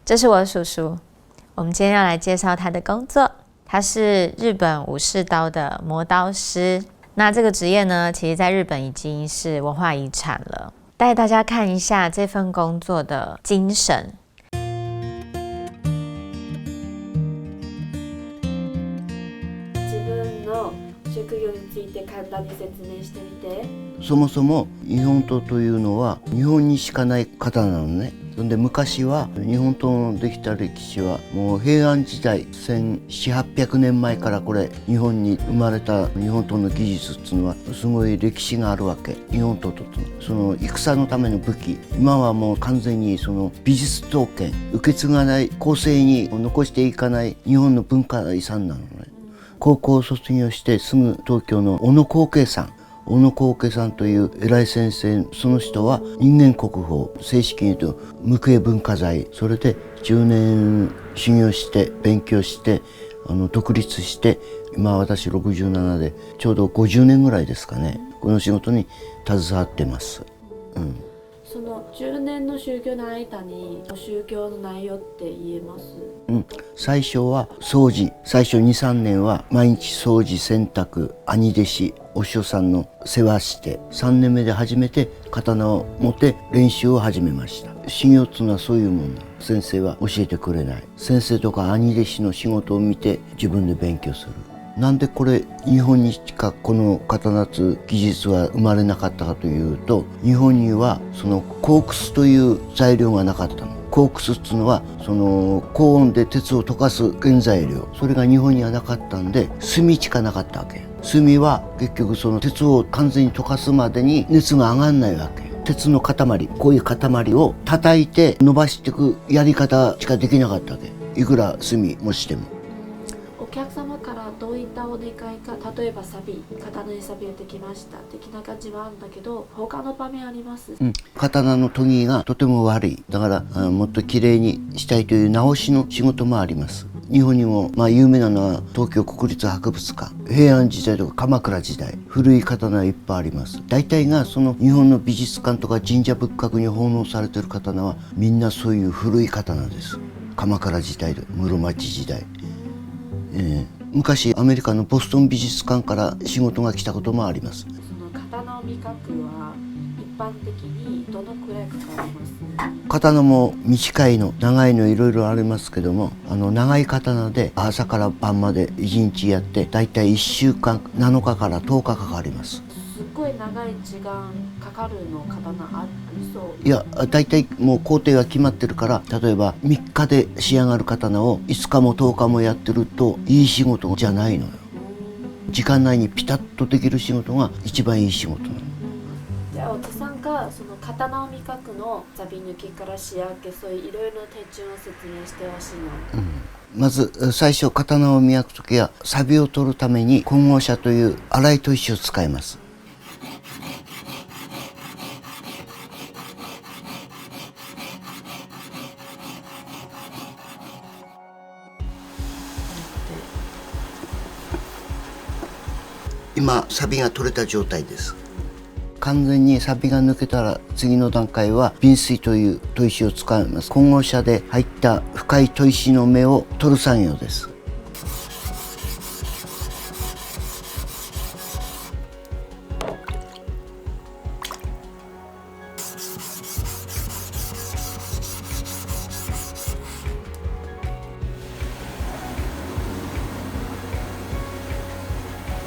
这是我叔叔，我们今天要来介绍他的工作。他是日本武士刀的磨刀师。那这个职业呢，其实在日本已经是文化遗产了。带大家看一下这份工作的精神。職業について簡単に説明してみて。そもそも日本刀というのは日本にしかない刀なのね。そんで昔は日本刀のできた歴史はもう平安時代1700、800年前からこれ日本に生まれた日本刀の技術っていうのはすごい歴史があるわけ。日本刀とその戦のための武器、今はもう完全にその美術刀剣、受け継がない後世に残していかない日本の文化遺産なのね。高校を卒業してすぐ東京の小野光慶さんという偉い先生、その人は人間国宝、正式に言うと無形文化財、それで10年修行して勉強して独立して、今私67でちょうど50年ぐらいですかね、この仕事に携わってます。その10年の修行の間に宗教の内容って言えます？最初は掃除、最初 2,3 年は毎日掃除、洗濯、兄弟子、お師匠さんの世話して、3年目で初めて刀を持って練習を始めました。修行っていうのはそういうもんだ。先生は教えてくれない。先生とか兄弟子の仕事を見て自分で勉強する。なんでこれ日本にしかこの刀つ技術は生まれなかったかというと、日本にはそのコークスという材料がなかったの。コークスっていうのはその高温で鉄を溶かす原材料、それが日本にはなかったんで炭しかなかったわけ。炭は結局その鉄を完全に溶かすまでに熱が上がんないわけ。鉄の塊、こういう塊を叩いて伸ばしていくやり方しかできなかったわけ。いくら炭もしても。お客様からどういったお願いか、例えば刀に錆びれてきました的な感じはあるんだけど、他の場面あります？刀の研ぎがとても悪い。だからもっときれいにしたいという直しの仕事もあります。日本にも有名なのは東京国立博物館、平安時代とか鎌倉時代、古い刀はいっぱいあります。大体がその日本の美術館とか神社仏閣に奉納されている刀はみんなそういう古い刀です。鎌倉時代で室町時代、昔アメリカのボストン美術館から仕事が来たこともあります。その刀の磨くは一般的にどのくらいかかります？刀も短いの長いのいろいろありますけども、長い刀で朝から晩まで1日やってだいたい1週間7日から10日かかります。すっごい長い時間かかるの刀ありそう？いや、だいたいもう工程が決まってるから、例えば3日で仕上がる刀を5日も10日もやってるといい仕事じゃないのよ。時間内にピタッとできる仕事が一番いい仕事なの。じゃあおじさんがその刀を磨くの錆び抜きから仕上げ、そういういろいろな手順を説明してほしいな。まず最初刀を磨くときは錆を取るために混合車という粗い砥石を使います。今錆が取れた状態です。完全に錆が抜けたら次の段階は瓶水という砥石を使います。混合車で入った深い砥石の目を取る作業です。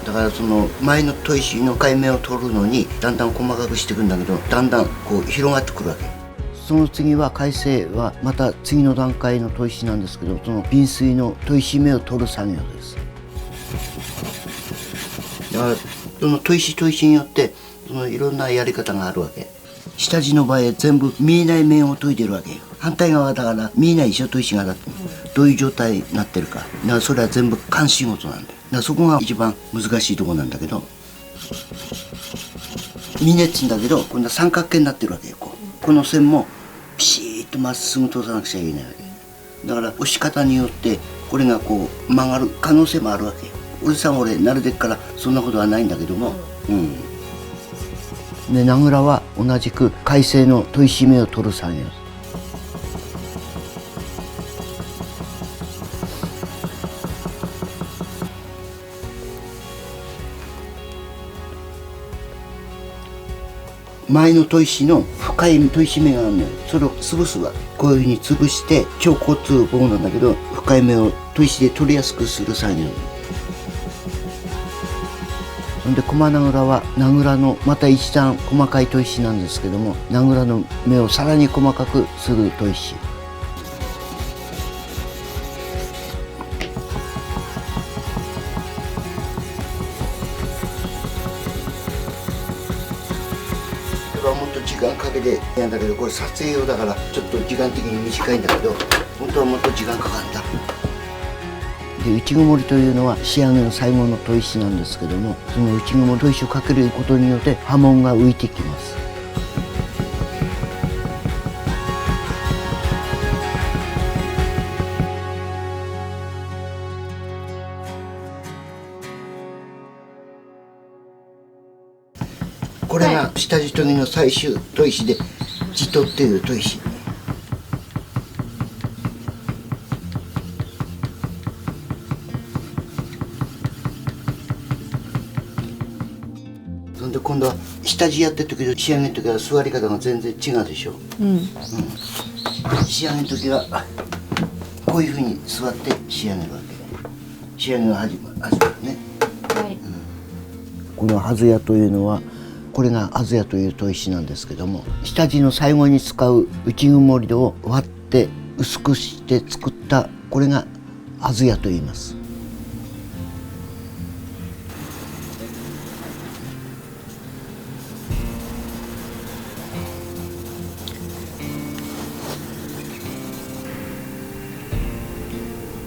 だからその前の砥石の海面を取るのにだんだん細かくしていくんだけど、だんだんこう広がってくるわけ。その次は改正はまた次の段階の砥石なんですけど、その瓶水の砥石目を取る作業です。だからその砥石によってそのいろんなやり方があるわけ。下地の場合全部見えない面を研いでるわけよ。反対側だから見えないでしょ、砥石がどういう状態になってるか。だからそれは全部監視事なんだよ。だからそこが一番難しいところなんだけど、ミネっつうんだけど今度は三角形になってるわけよ。この線もピシッとまっすぐ通さなくちゃいけないわけだから、押し方によってこれがこう曲がる可能性もあるわけよ。俺慣れてっからそんなことはないんだけども、で名倉は同じく海星の砥石目を取る作業です。前の砥石の深い砥石目があるのよ。それを潰すわ。こういうふうに潰して超骨棒なんだけど、深い目を砥石で取りやすくする作業。そんで駒名倉は名倉のまた一段細かい砥石なんですけども、名倉の目をさらに細かくする砥石。もっと時間かけてやんだけど、これ撮影用だからちょっと時間的に短いんだけど、本当はもっと時間かかるんだ。で内曇りというのは仕上げの最後の砥石なんですけども、その内曇り砥石をかけることによって刃文が浮いてきます。これが下地研ぎの最終砥石で地砥っていう砥石。そんで今度は下地やってる時と仕上げの時は座り方が全然違うでしょ。仕上げの時はこういうふうに座って仕上げるわけ。仕上げが始まるね。はい。このはずやというのは、これがはずやという砥石なんですけども、下地の最後に使う内曇りを割って薄くして作った、これがはずやと言います。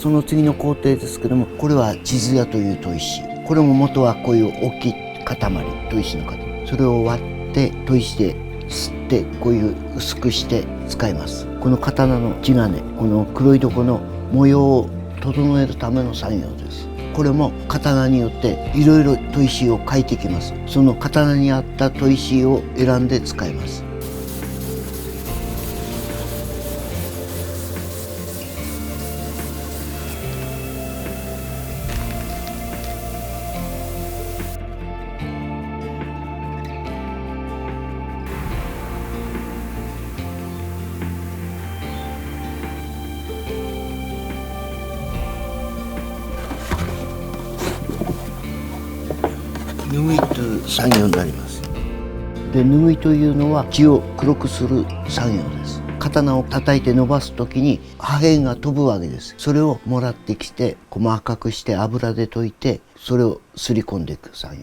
その次の工程ですけども、これは地図屋という砥石。これも元はこういう大きい塊、砥石の塊。それを割って砥石で吸ってこういう薄くして使います。この刀の地金、この黒いとこの模様を整えるための作業です。これも刀によっていろいろ砥石を描いてきます。その刀に合った砥石を選んで使います。拭いという作業になります。で、拭いというのは血を黒くする作業です。刀を叩いて伸ばすときに破片が飛ぶわけです。それをもらってきて細かくして油で溶いて、それをすり込んでいく作業。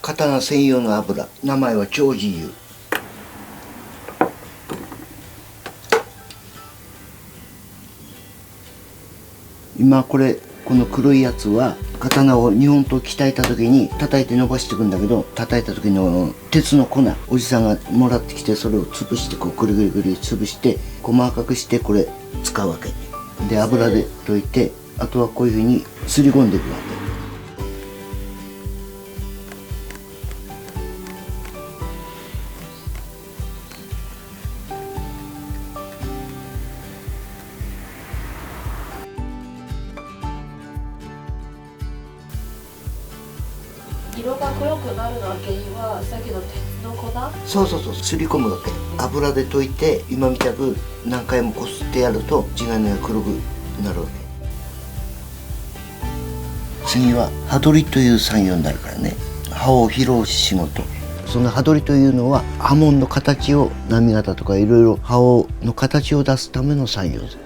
刀専用の油、名前は長寿油。今この黒いやつは刀を2本と鍛えた時に叩いて伸ばしていくんだけど、叩いた時の鉄の粉、おじさんがもらってきて、それを潰してこうぐりぐりぐり潰して細かくしてこれ使うわけで、油で溶いて、あとはこういうふうにすり込んでいくわけ。色が黒くなるのは原因はさっきの鉄の粉。そうそうそう、すり込むわけ。油で溶いて今みたく何回もこすってやると地金が黒くなるわけ。次は刃取りという作業になるからね。刃を拾う仕事。その刃取りというのは刃文の形を、波形とかいろいろ刃の形を出すための作業です。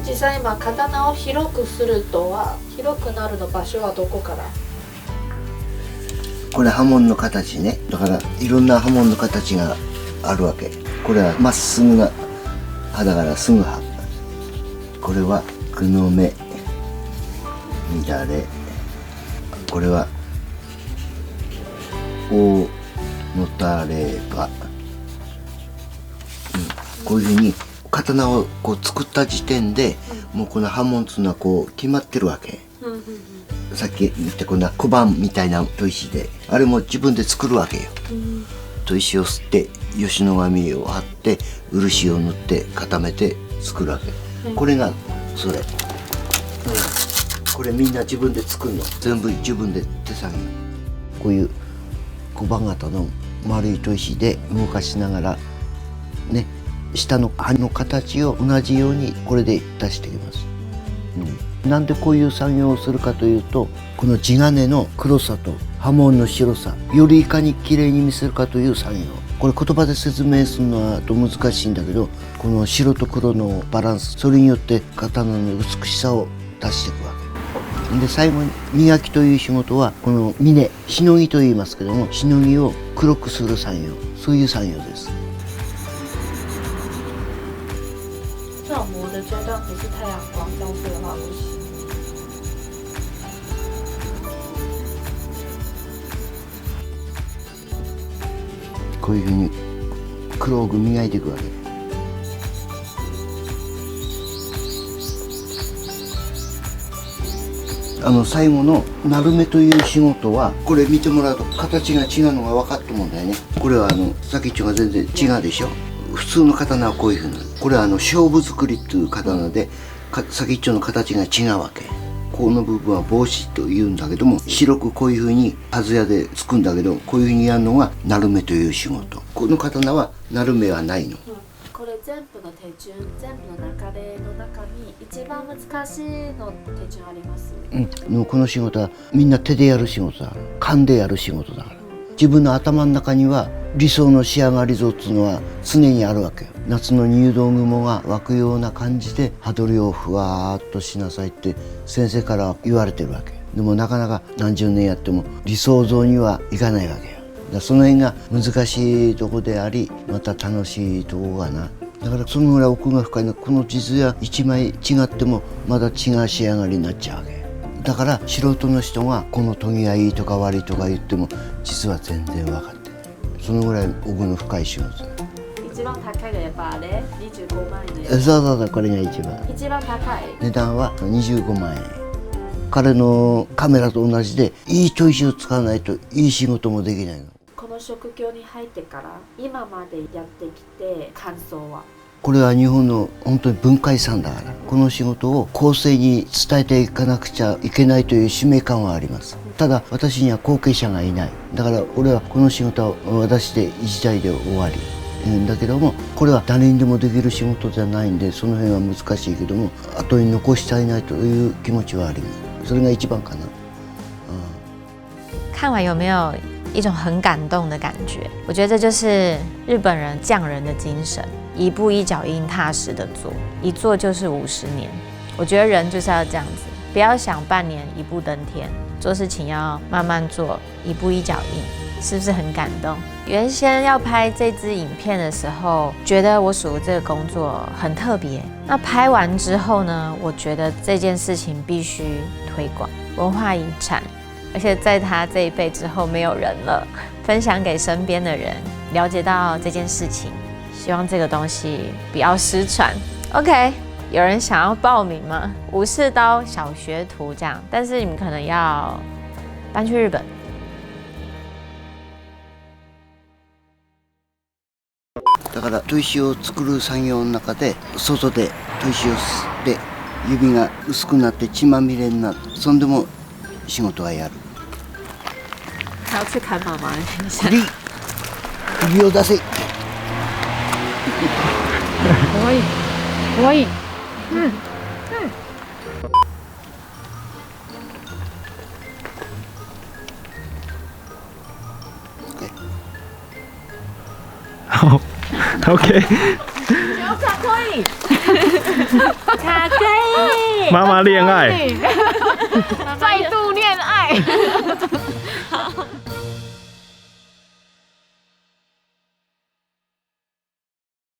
実際今刀を広くするとは、広くなるの場所はどこから？これ刃文の形ね。だからいろんな刃文の形があるわけ。これはまっすぐな刃だからすぐ刃。これはくの目、乱れ。これは大のたれが、こういうふうに刀をこう作った時点で、もうこの刃文っていうのはこう決まってるわけ。さっき言ったこんな小判みたいな砥石で、あれも自分で作るわけよ。砥石を吸って吉野紙を貼って漆を塗って固めて作るわけ。これがそれ。これみんな自分で作るの。全部自分で手作業。こういう小判型の丸い砥石で動かしながらね、下の刃の形を同じようにこれで出していきます。なんでこういう作業をするかというと、この地金の黒さと刃文の白さ、よりいかに綺麗に見せるかという作業。これ言葉で説明するのはと難しいんだけど、この白と黒のバランス、それによって刀の美しさを出していくわけで、最後に磨きという仕事はこの峰、しのぎと言いますけども、しのぎを黒くする作業、そういう作業です。这种磨的阶段不是太阳光照射的话不行。こういうふうに黒く磨いていくわけ。最後のなるめという仕事は、これ見てもらうと形が違うのが分かると思うんだよね。これは先っちょが全然違うでしょ。普通の刀はこういうふうに、これは勝負作りっていう刀で先っちょの形が違うわけ。この部分は帽子というんだけども、白くこういうふうにはずやでつくんだけど、こういうふうにやるのがなるめという仕事。この刀はなるめはないの。これ全部の手順、全部の流れの中に一番難しいの手順あります。でもこの仕事はみんな手でやる仕事だから、勘でやる仕事だから、自分の頭の中には理想の仕上がり像っていうのは常にあるわけよ。夏の入道雲が湧くような感じで歯取りをふわーっとしなさいって先生から言われてるわけ。でもなかなか何十年やっても理想像にはいかないわけよ。だからその辺が難しいとこであり、また楽しいとこがな。だからそのぐらい奥が深いの。この地図や一枚違ってもまだ違う仕上がりになっちゃうわけ。だから素人の人がこの研ぎがいいとか悪いとか言っても実は全然分かってない。そのぐらい奥の深い仕事。一番高いがやっぱあれ25万円。そうそうそう、これが一番。一番高い。値段は25万円。彼のカメラと同じで、いい砥石を使わないといい仕事もできないの。この職業に入ってから今までやってきて感想は？これは日本の本当に文化遺産だから、この仕事を後世に伝えていかなくちゃいけないという使命感はあります。ただ私には後継者がいない。だから俺はこの仕事を私で一代で終わり。だけどもこれは誰にでもできる仕事じゃないんで、その辺は難しいけども後に残したいないという気持ちはあります。それが一番かな。看完有没有一种很感动的感觉？我觉得这就是日本人匠人的精神，一步一脚印踏实的做，一做就是50年。我觉得人就是要这样子，不要想半年一步登天，做事情要慢慢做，一步一脚印，是不是很感动？原先要拍这支影片的时候，觉得我属于这个工作很特别。那拍完之后呢，我觉得这件事情必须推广文化遗产，而且在他这一辈之后没有人了，分享给身边的人，了解到这件事情，希望这个东西不要失传。OK， 有人想要报名吗？武士刀小学徒这样，但是你们可能要搬去日本。だから砥石を作る作業の中で外で砥石を吸って指が薄くなって血まみれになる。そんでも仕事はやる。还要去砍妈妈的天线。首を出せ。可以，可以。OK， かっこいい，かっこいい。妈妈恋爱，再